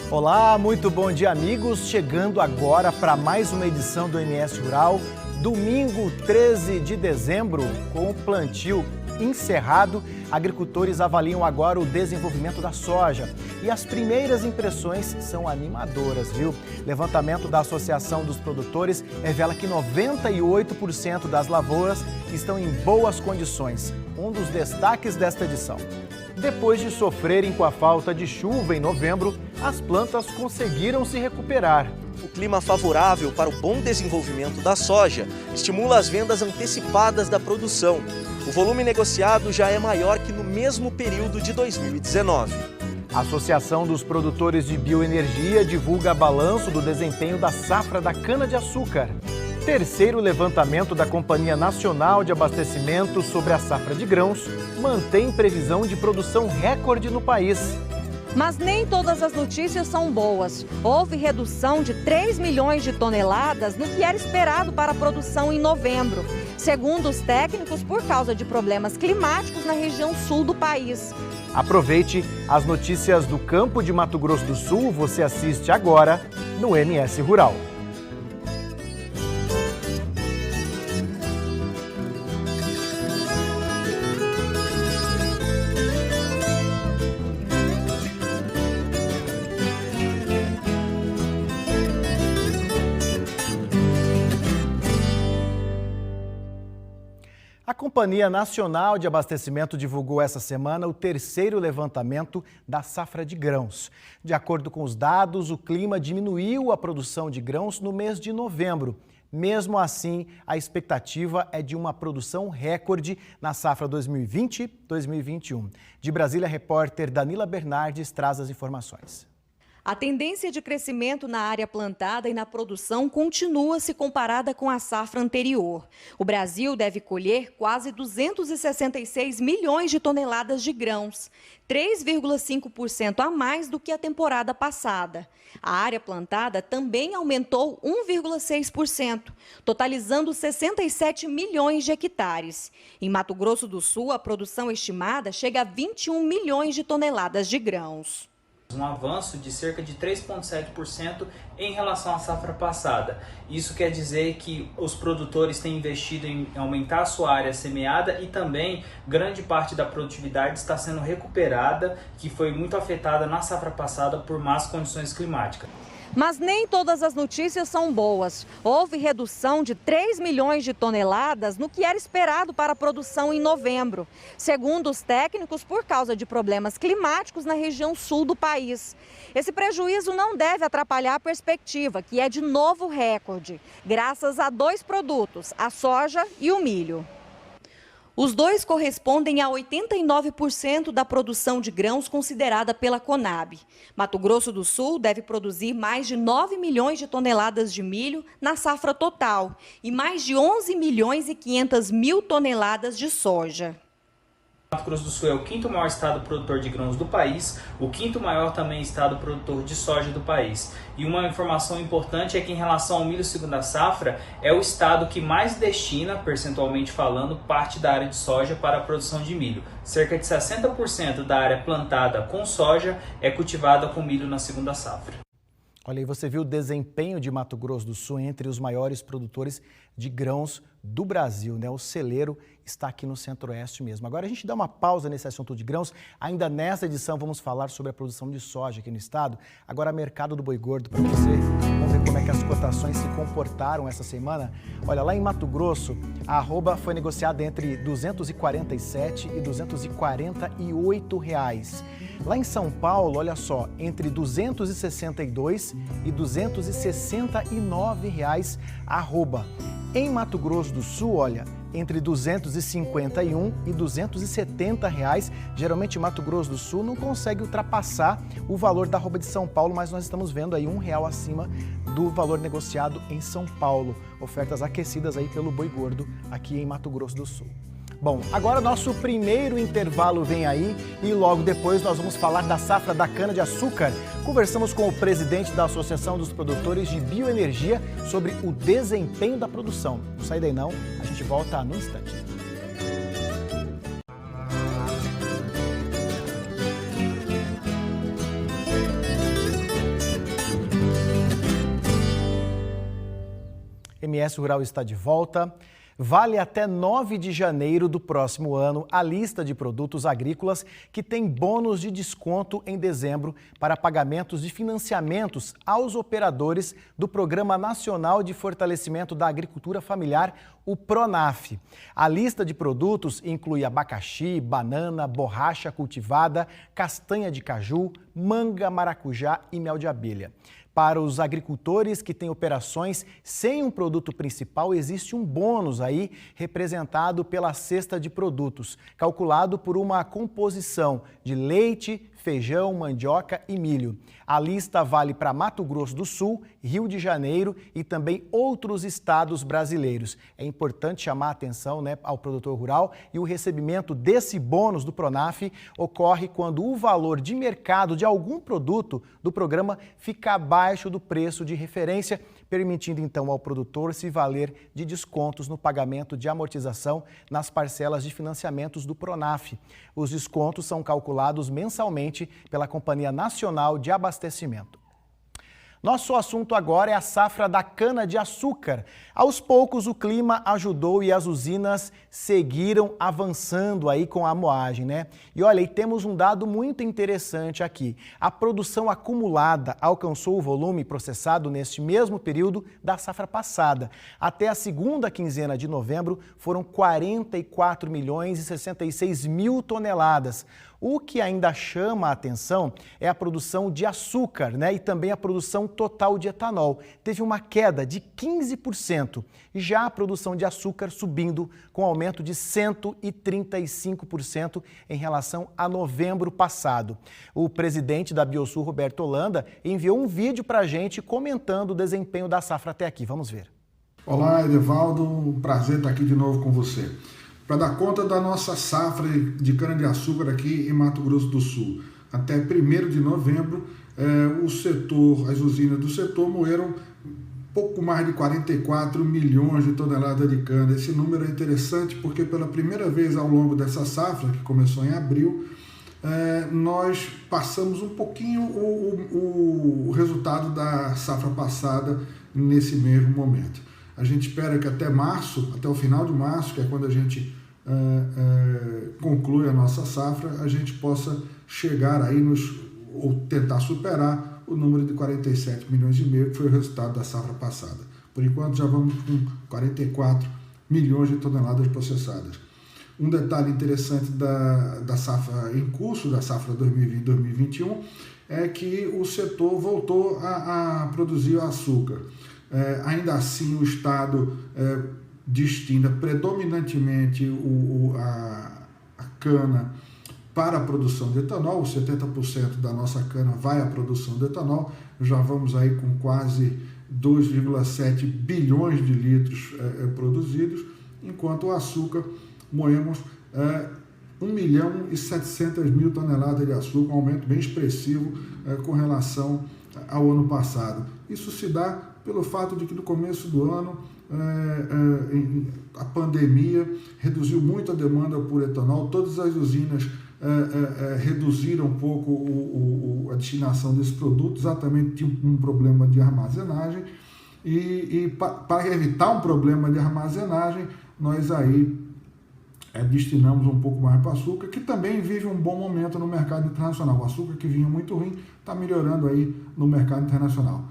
Olá, muito bom dia, amigos. Chegando agora para mais uma edição do MS Rural, domingo 13 de dezembro, com o plantio encerrado. Agricultores avaliam agora o desenvolvimento da soja e as primeiras impressões são animadoras, viu? Levantamento da Associação dos Produtores revela que 98% das lavouras estão em boas condições, um dos destaques desta edição. Depois de sofrerem com a falta de chuva em novembro, as plantas conseguiram se recuperar. O clima favorável para o bom desenvolvimento da soja estimula as vendas antecipadas da produção. O volume negociado já é maior que no mesmo período de 2019. A Associação dos Produtores de Bioenergia divulga balanço do desempenho da safra da cana-de-açúcar. Terceiro levantamento da Companhia Nacional de Abastecimento sobre a safra de grãos mantém previsão de produção recorde no país. Mas nem todas as notícias são boas. Houve redução de 3 milhões de toneladas no que era esperado para a produção em novembro, segundo os técnicos, por causa de problemas climáticos na região sul do país. Aproveite as notícias do campo de Mato Grosso do Sul, você assiste agora no MS Rural. A Companhia Nacional de Abastecimento divulgou essa semana o terceiro levantamento da safra de grãos. De acordo com os dados, o clima diminuiu a produção de grãos no mês de novembro. Mesmo assim, a expectativa é de uma produção recorde na safra 2020-2021. De Brasília, a repórter Danila Bernardes traz as informações. A tendência de crescimento na área plantada e na produção continua se comparada com a safra anterior. O Brasil deve colher quase 266 milhões de toneladas de grãos, 3,5% a mais do que a temporada passada. A área plantada também aumentou 1,6%, totalizando 67 milhões de hectares. Em Mato Grosso do Sul, a produção estimada chega a 21 milhões de toneladas de grãos. Um avanço de cerca de 3,7% em relação à safra passada. Isso quer dizer que os produtores têm investido em aumentar a sua área semeada e também grande parte da produtividade está sendo recuperada, que foi muito afetada na safra passada por más condições climáticas. Mas nem todas as notícias são boas. Houve redução de 3 milhões de toneladas no que era esperado para a produção em novembro, segundo os técnicos, por causa de problemas climáticos na região sul do país. Esse prejuízo não deve atrapalhar a perspectiva, que é de novo recorde, graças a dois produtos, a soja e o milho. Os dois correspondem a 89% da produção de grãos considerada pela Conab. Mato Grosso do Sul deve produzir mais de 9 milhões de toneladas de milho na safra total e mais de 11 milhões e 500 mil toneladas de soja. Mato Grosso do Sul é o quinto maior estado produtor de grãos do país, o quinto maior também estado produtor de soja do país. E uma informação importante é que em relação ao milho segunda safra, é o estado que mais destina, percentualmente falando, parte da área de soja para a produção de milho. Cerca de 60% da área plantada com soja é cultivada com milho na segunda safra. Olha aí, você viu o desempenho de Mato Grosso do Sul entre os maiores produtores de grãos do Brasil, né? O celeiro está aqui no Centro-Oeste mesmo. Agora a gente dá uma pausa nesse assunto de grãos. Ainda nessa edição vamos falar sobre a produção de soja aqui no estado. Agora mercado do boi gordo para você. Vamos ver como é que as cotações se comportaram essa semana. Olha, lá em Mato Grosso, a arroba foi negociada entre R$ 247 e R$ 248 reais. Lá em São Paulo, olha só, entre R$ 262 e R$ 269 reais a arroba. Em Mato Grosso do Sul, olha, entre R$ 251 e R$ 270 reais. Geralmente Mato Grosso do Sul não consegue ultrapassar o valor da arroba de São Paulo, mas nós estamos vendo aí R$ 1 acima do valor negociado em São Paulo. Ofertas aquecidas aí pelo boi gordo aqui em Mato Grosso do Sul. Bom, agora nosso primeiro intervalo vem aí e logo depois nós vamos falar da safra da cana-de-açúcar. Conversamos com o presidente da Associação dos Produtores de Bioenergia sobre o desempenho da produção. Não sai daí não, a gente volta no instante. MS Rural está de volta. Vale até 9 de janeiro do próximo ano a lista de produtos agrícolas que tem bônus de desconto em dezembro para pagamentos de financiamentos aos operadores do Programa Nacional de Fortalecimento da Agricultura Familiar, o PRONAF. A lista de produtos inclui abacaxi, banana, borracha cultivada, castanha de caju, manga, maracujá e mel de abelha. Para os agricultores que têm operações sem um produto principal, existe um bônus aí representado pela cesta de produtos, calculado por uma composição de leite, feijão, mandioca e milho. A lista vale para Mato Grosso do Sul, Rio de Janeiro e também outros estados brasileiros. É importante chamar a atenção, ao produtor rural, e o recebimento desse bônus do PRONAF ocorre quando o valor de mercado de algum produto do programa fica abaixo do preço de referência, permitindo então ao produtor se valer de descontos no pagamento de amortização nas parcelas de financiamentos do PRONAF. Os descontos são calculados mensalmente pela Companhia Nacional de Abastecimento. Nosso assunto agora é a safra da cana-de-açúcar. Aos poucos o clima ajudou e as usinas seguiram avançando aí com a moagem, E olha, e temos um dado muito interessante aqui. A produção acumulada alcançou o volume processado neste mesmo período da safra passada. Até a segunda quinzena de novembro foram 44 milhões e 66 mil toneladas. O que ainda chama a atenção é a produção de açúcar, e também a produção total de etanol. Teve uma queda de 15%, e já a produção de açúcar subindo com aumento de 135% em relação a novembro passado. O presidente da Biosul, Roberto Holanda, enviou um vídeo para a gente comentando o desempenho da safra até aqui. Vamos ver. Olá, Edevaldo, um prazer estar aqui de novo com você. Para dar conta da nossa safra de cana-de-açúcar aqui em Mato Grosso do Sul. Até 1º de novembro, as usinas do setor moeram pouco mais de 44 milhões de toneladas de cana. Esse número é interessante porque pela primeira vez ao longo dessa safra, que começou em abril, nós passamos um pouquinho o resultado da safra passada nesse mesmo momento. A gente espera que até março, até o final de março, que é quando a gente conclui a nossa safra, a gente possa chegar aí ou tentar superar o número de 47 milhões e meio, que foi o resultado da safra passada. Por enquanto já vamos com 44 milhões de toneladas processadas. Um detalhe interessante da safra em curso, da safra 2020-2021, é que o setor voltou a produzir açúcar. Ainda assim, o Estado destina predominantemente a cana para a produção de etanol. 70% da nossa cana vai à produção de etanol. Já vamos aí com quase 2,7 bilhões de litros produzidos, enquanto o açúcar moemos 1.700.000 toneladas de açúcar, um aumento bem expressivo com relação ao ano passado. Isso se dá pelo fato de que no começo do ano a pandemia reduziu muito a demanda por etanol. Todas as usinas reduziram um pouco a destinação desse produto, exatamente tinha um problema de armazenagem, e para evitar um problema de armazenagem, nós aí destinamos um pouco mais para o açúcar, que também vive um bom momento no mercado internacional. O açúcar, que vinha muito ruim, está melhorando aí no mercado internacional.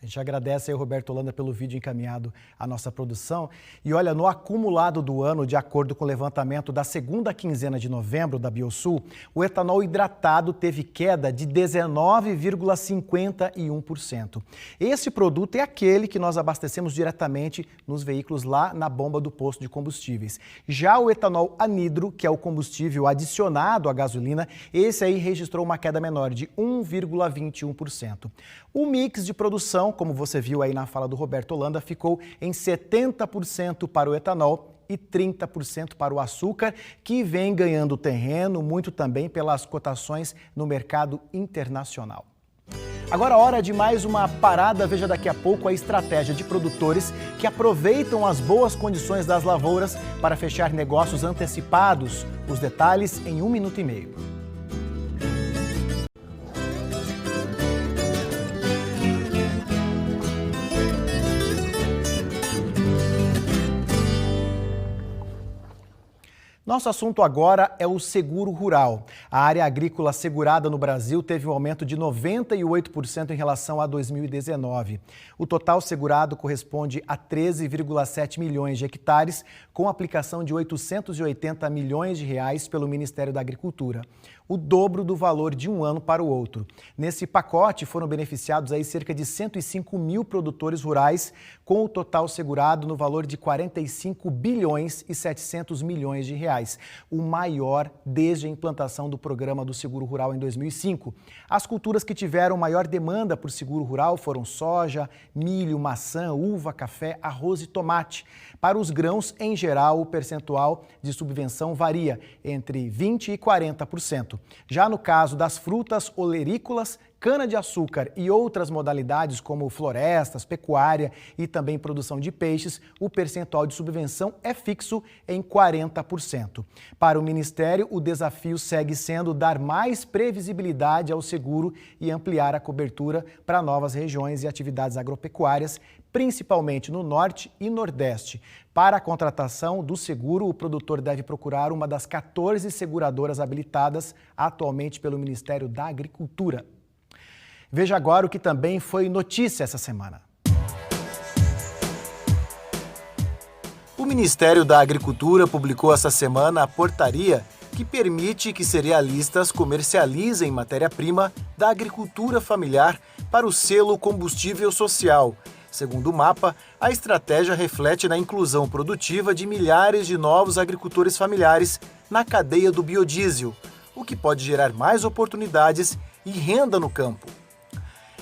A gente agradece aí o Roberto Holanda pelo vídeo encaminhado à nossa produção. E olha, no acumulado do ano, de acordo com o levantamento da segunda quinzena de novembro da Biosul, o etanol hidratado teve queda de 19,51%. Esse produto é aquele que nós abastecemos diretamente nos veículos lá na bomba do posto de combustíveis. Já o etanol anidro, que é o combustível adicionado à gasolina, esse aí registrou uma queda menor de 1,21%. O mix de produção, como você viu aí na fala do Roberto Holanda, ficou em 70% para o etanol e 30% para o açúcar, que vem ganhando terreno muito também pelas cotações no mercado internacional. Agora, hora de mais uma parada. Veja daqui a pouco a estratégia de produtores que aproveitam as boas condições das lavouras para fechar negócios antecipados. Os detalhes em 1 minuto e meio. Nosso assunto agora é o seguro rural. A área agrícola segurada no Brasil teve um aumento de 98% em relação a 2019. O total segurado corresponde a 13,7 milhões de hectares, com aplicação de 880 milhões de reais pelo Ministério da Agricultura. O dobro do valor de um ano para o outro. Nesse pacote foram beneficiados aí cerca de 105 mil produtores rurais, com o total segurado no valor de 45 bilhões e 700 milhões de reais, o maior desde a implantação do programa do Seguro Rural em 2005. As culturas que tiveram maior demanda por seguro rural foram soja, milho, maçã, uva, café, arroz e tomate. Para os grãos, em geral, o percentual de subvenção varia entre 20% e 40%. Já no caso das frutas olerícolas, cana-de-açúcar e outras modalidades como florestas, pecuária e também produção de peixes, o percentual de subvenção é fixo em 40%. Para o Ministério, o desafio segue sendo dar mais previsibilidade ao seguro e ampliar a cobertura para novas regiões e atividades agropecuárias, principalmente no Norte e Nordeste. Para a contratação do seguro, o produtor deve procurar uma das 14 seguradoras habilitadas atualmente pelo Ministério da Agricultura. Veja agora o que também foi notícia essa semana. O Ministério da Agricultura publicou essa semana a portaria que permite que cerealistas comercializem matéria-prima da agricultura familiar para o selo Combustível Social. Segundo o mapa, a estratégia reflete na inclusão produtiva de milhares de novos agricultores familiares na cadeia do biodiesel, o que pode gerar mais oportunidades e renda no campo.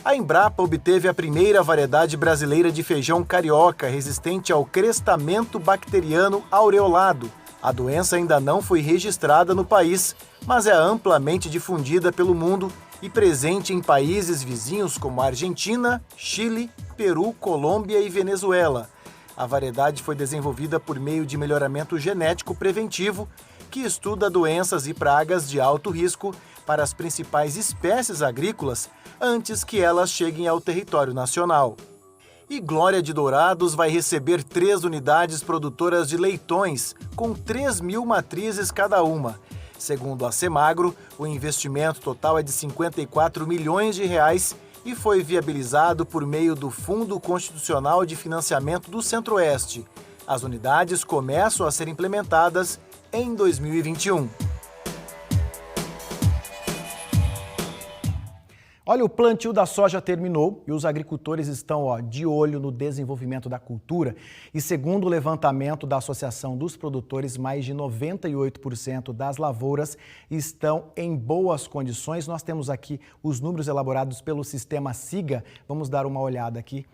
A Embrapa obteve a primeira variedade brasileira de feijão carioca resistente ao crestamento bacteriano aureolado. A doença ainda não foi registrada no país, mas é amplamente difundida pelo mundo e presente em países vizinhos como Argentina, Chile, Peru, Colômbia e Venezuela. A variedade foi desenvolvida por meio de melhoramento genético preventivo, que estuda doenças e pragas de alto risco para as principais espécies agrícolas antes que elas cheguem ao território nacional. E Glória de Dourados vai receber 3 unidades produtoras de leitões, com 3.000 matrizes cada uma. Segundo a Semagro, o investimento total é de 54 milhões de reais e foi viabilizado por meio do Fundo Constitucional de Financiamento do Centro-Oeste. As unidades começam a ser implementadas em 2021. Olha, o plantio da soja terminou e os agricultores estão de olho no desenvolvimento da cultura. E segundo o levantamento da Associação dos Produtores, mais de 98% das lavouras estão em boas condições. Nós temos aqui os números elaborados pelo sistema SIGA. Vamos dar uma olhada aqui.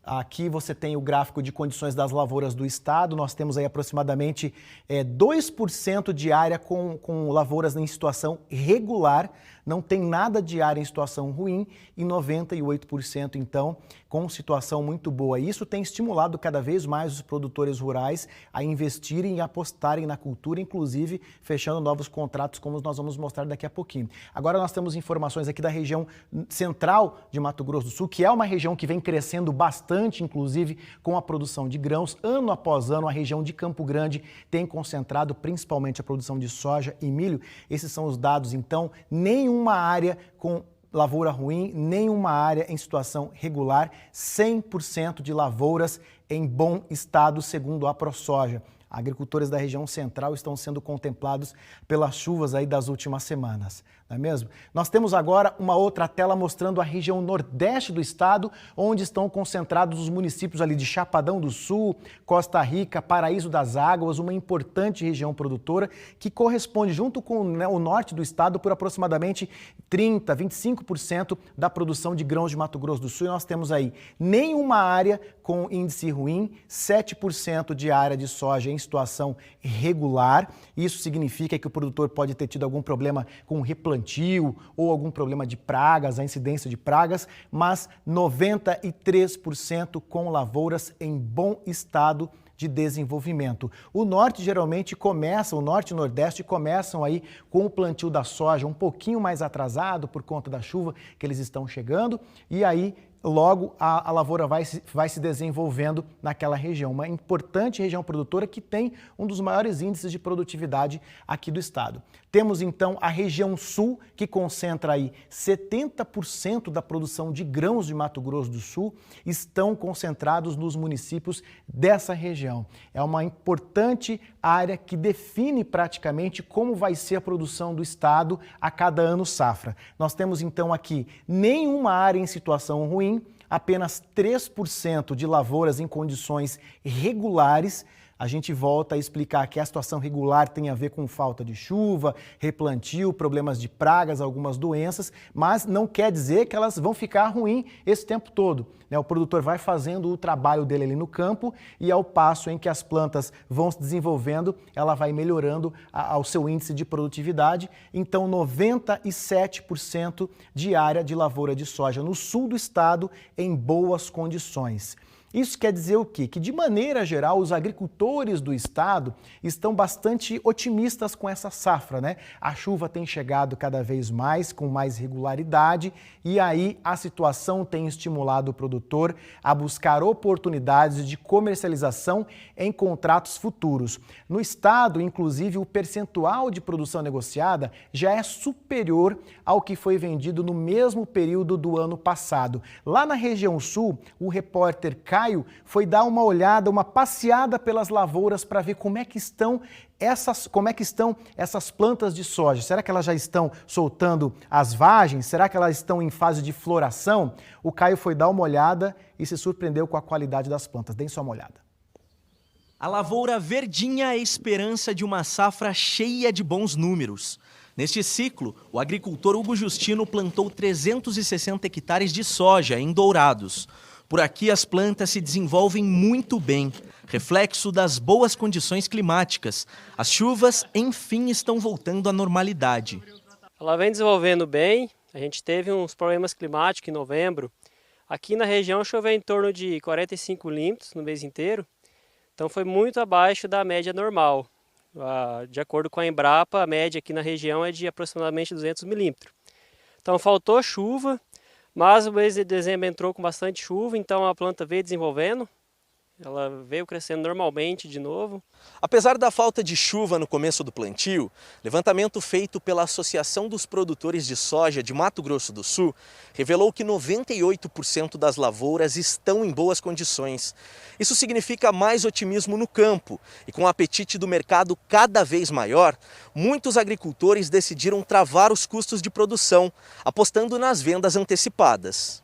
Aqui você tem o gráfico de condições das lavouras do estado. Nós temos aí aproximadamente 2% de área com lavouras em situação regular. Não tem nada de área em situação ruim e 98% então com situação muito boa. Isso tem estimulado cada vez mais os produtores rurais a investirem e apostarem na cultura, inclusive fechando novos contratos, como nós vamos mostrar daqui a pouquinho. Agora nós temos informações aqui da região central de Mato Grosso do Sul, que é uma região que vem crescendo bastante, inclusive com a produção de grãos. Ano após ano, a região de Campo Grande tem concentrado principalmente a produção de soja e milho. Esses são os dados, então, nenhuma área com lavoura ruim, nenhuma área em situação regular, 100% de lavouras em bom estado, segundo a ProSoja. Agricultores da região central estão sendo contemplados pelas chuvas aí das últimas semanas, não é mesmo? Nós temos agora uma outra tela mostrando a região nordeste do estado, onde estão concentrados os municípios ali de Chapadão do Sul, Costa Rica, Paraíso das Águas, uma importante região produtora que corresponde, junto com o norte do estado, por aproximadamente 30%, 25% da produção de grãos de Mato Grosso do Sul. E nós temos aí nenhuma área com índice ruim, 7% de área de soja em situação regular. Isso significa que o produtor pode ter tido algum problema com replantio ou algum problema de pragas, a incidência de pragas, mas 93% com lavouras em bom estado de desenvolvimento. O norte geralmente começa, o norte e o nordeste começam aí com o plantio da soja um pouquinho mais atrasado por conta da chuva que eles estão chegando, e aí logo a lavoura vai se desenvolvendo naquela região. Uma importante região produtora que tem um dos maiores índices de produtividade aqui do estado. Temos então a região sul, que concentra aí 70% da produção de grãos de Mato Grosso do Sul, estão concentrados nos municípios dessa região. É uma importante área que define praticamente como vai ser a produção do estado a cada ano safra. Nós temos então aqui nenhuma área em situação ruim, apenas 3% de lavouras em condições regulares. A gente volta a explicar que a situação regular tem a ver com falta de chuva, replantio, problemas de pragas, algumas doenças, mas não quer dizer que elas vão ficar ruins esse tempo todo, né? O produtor vai fazendo o trabalho dele ali no campo e ao passo em que as plantas vão se desenvolvendo, ela vai melhorando ao seu índice de produtividade. Então, 97% de área de lavoura de soja no sul do estado em boas condições. Isso quer dizer o quê? Que, de maneira geral, os agricultores do estado estão bastante otimistas com essa safra, né? A chuva tem chegado cada vez mais, com mais regularidade, e aí a situação tem estimulado o produtor a buscar oportunidades de comercialização em contratos futuros. No estado, inclusive, o percentual de produção negociada já é superior ao que foi vendido no mesmo período do ano passado. Lá na região sul, o repórter Caio foi dar uma olhada, uma passeada pelas lavouras para ver como é que estão essas plantas de soja. Será que elas já estão soltando as vagens? Será que elas estão em fase de floração? O Caio foi dar uma olhada e se surpreendeu com a qualidade das plantas. Deem só uma olhada. A lavoura verdinha é a esperança de uma safra cheia de bons números. Neste ciclo, o agricultor Hugo Justino plantou 360 hectares de soja em Dourados. Por aqui as plantas se desenvolvem muito bem, reflexo das boas condições climáticas. As chuvas, enfim, estão voltando à normalidade. Ela vem desenvolvendo bem, a gente teve uns problemas climáticos em novembro. Aqui na região choveu em torno de 45 milímetros no mês inteiro, então foi muito abaixo da média normal. De acordo com a Embrapa, a média aqui na região é de aproximadamente 200 milímetros. Então faltou chuva. Mas o mês de dezembro entrou com bastante chuva, então a planta veio desenvolvendo, ela veio crescendo normalmente de novo. Apesar da falta de chuva no começo do plantio, levantamento feito pela Associação dos Produtores de Soja de Mato Grosso do Sul revelou que 98% das lavouras estão em boas condições. Isso significa mais otimismo no campo e, com o apetite do mercado cada vez maior, muitos agricultores decidiram travar os custos de produção, apostando nas vendas antecipadas.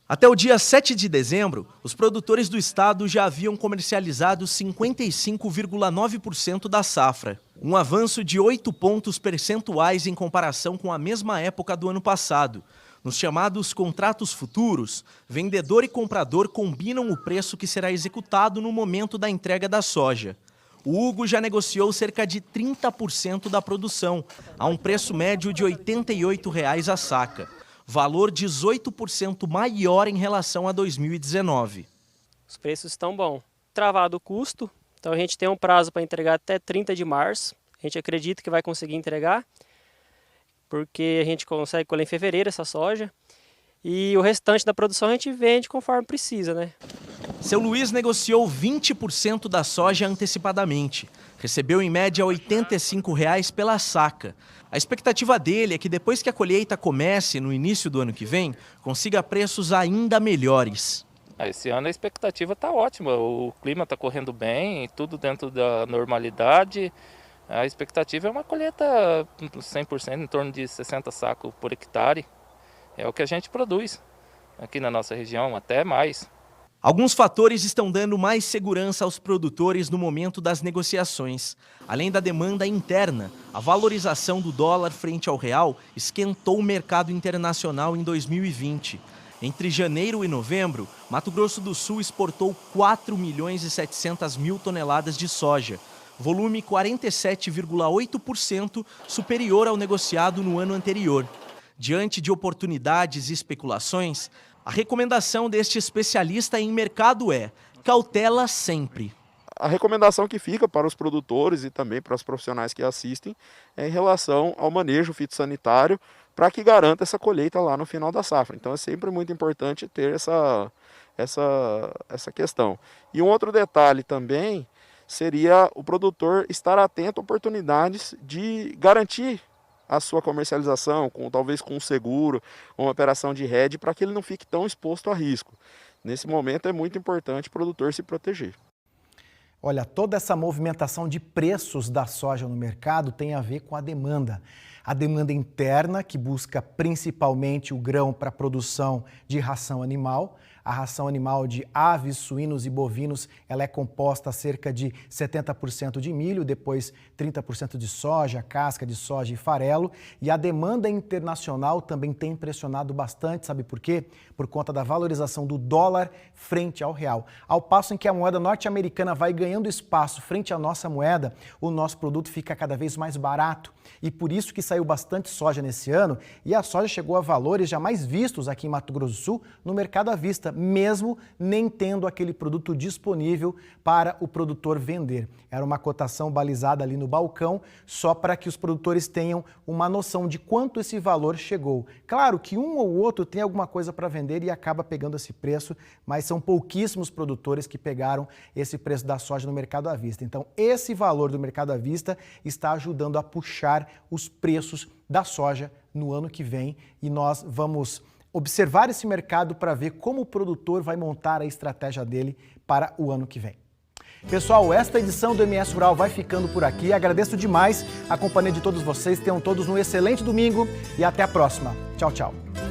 Até o dia 7 de dezembro, os produtores do estado já haviam comercializado 55,9% da safra, um avanço de 8 pontos percentuais em comparação com a mesma época do ano passado. Nos chamados contratos futuros, vendedor e comprador combinam o preço que será executado no momento da entrega da soja. O Hugo já negociou cerca de 30% da produção, a um preço médio de R$ 88,00 a saca. Valor 18% maior em relação a 2019. Os preços estão bons. Travado o custo, então a gente tem um prazo para entregar até 30 de março. A gente acredita que vai conseguir entregar, porque a gente consegue colher em fevereiro essa soja. E o restante da produção a gente vende conforme precisa, né? Seu Luiz negociou 20% da soja antecipadamente. Recebeu em média R$ 85,00 pela saca. A expectativa dele é que depois que a colheita comece, no início do ano que vem, consiga preços ainda melhores. Esse ano a expectativa está ótima, o clima está correndo bem, tudo dentro da normalidade. A expectativa é uma colheita 100%, em torno de 60 sacos por hectare. É o que a gente produz aqui na nossa região, até mais. Alguns fatores estão dando mais segurança aos produtores no momento das negociações. Além da demanda interna, a valorização do dólar frente ao real esquentou o mercado internacional em 2020. Entre janeiro e novembro, Mato Grosso do Sul exportou 4.700.000 toneladas de soja, volume 47,8% superior ao negociado no ano anterior. Diante de oportunidades e especulações, a recomendação deste especialista em mercado é: cautela sempre. A recomendação que fica para os produtores e também para os profissionais que assistem é em relação ao manejo fitossanitário para que garanta essa colheita lá no final da safra. Então é sempre muito importante ter essa questão. E um outro detalhe também seria o produtor estar atento a oportunidades de garantir a sua comercialização, talvez com um seguro, uma operação de hedge, para que ele não fique tão exposto a risco. Nesse momento é muito importante o produtor se proteger. Olha, toda essa movimentação de preços da soja no mercado tem a ver com a demanda. A demanda interna, que busca principalmente o grão para a produção de ração animal. A ração animal de aves, suínos e bovinos, ela é composta a cerca de 70% de milho, depois 30% de soja, casca de soja e farelo. E a demanda internacional também tem pressionado bastante, sabe por quê? Por conta da valorização do dólar frente ao real. Ao passo em que a moeda norte-americana vai ganhando espaço frente à nossa moeda, o nosso produto fica cada vez mais barato. E por isso que saiu bastante soja nesse ano, e a soja chegou a valores jamais vistos aqui em Mato Grosso do Sul no mercado à vista, mesmo nem tendo aquele produto disponível para o produtor vender. Era uma cotação balizada ali no balcão, só para que os produtores tenham uma noção de quanto esse valor chegou. Claro que um ou outro tem alguma coisa para vender e acaba pegando esse preço, mas são pouquíssimos produtores que pegaram esse preço da soja no mercado à vista. Então, esse valor do mercado à vista está ajudando a puxar os preços da soja no ano que vem, e nós vamos observar esse mercado para ver como o produtor vai montar a estratégia dele para o ano que vem. Pessoal, esta edição do MS Rural vai ficando por aqui. Agradeço demais a companhia de todos vocês. Tenham todos um excelente domingo e até a próxima. Tchau, tchau.